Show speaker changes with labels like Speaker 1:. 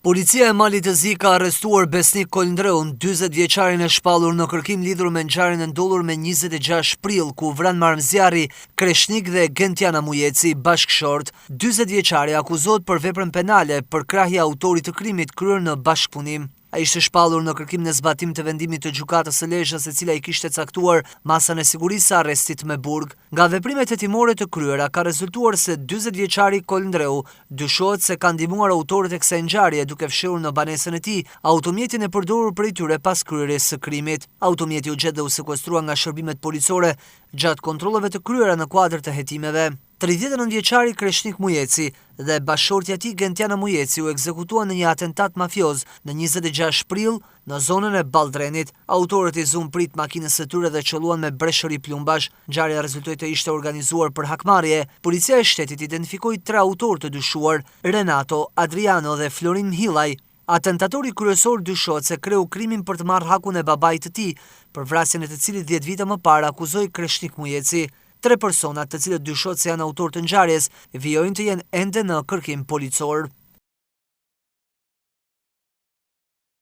Speaker 1: Policia e Malit të Zi ka arrestuar Besnik Kolndreun, 40 vjeçarin e shpallur në kërkim lidhur me ngjarjen e ndodhur me 26 prill, ku vran Marmzjarri, Kreshnik dhe Gentiana Mujeci, bashkëshort. 40 vjeçari akuzohet për veprën penale për krahje autorit të krimit kryer në bashkëpunim. Ai ishte shpallur në kërkim në zbatim të vendimit të gjykatës së Lezhës, e cila i kishte caktuar masën e sigurisë së arrestit me burg. Nga veprimet hetimore të kryera ka rezultuar se 40 vjeçari Kolndreu dyshohet se ka ndihmuar autorët e kësaj ngjarje duke fshirur në banesën e tij automjetin e përdorur prej tyre pas kryerjes së krimit. Automjeti u gjet dhe u sekuestrua nga shërbimet policore gjatë kontrolleve të kryera në kuadër të hetimeve. 39 vjeçari Kreshnik Mujeci dhe bashkëshortja e tij Gentiana Mujeci u ekzekutuan në një atentat mafioz në 26 prill në zonën e Balltrenit. Autorët i zun prit makinës së tyre dhe qelluan me breshëri plumbash. Ngjarja rezultoi të ishte organizuar për hakmarrje. Policia e shtetit identifikoi 3 autorë të dyshuar: Renato, Adriano dhe Florin Hillaj. Atentatori kryesor dyshohet se kreu krimin për të marrë hakun e babait të tij, për vrasjen e të cilit 10 vite më parë akuzoi Kreshnik Mujeci. 3 personat të cilët dyshohet se janë autor të ngjarjes vijojnë të jenë ende në kërkim policor.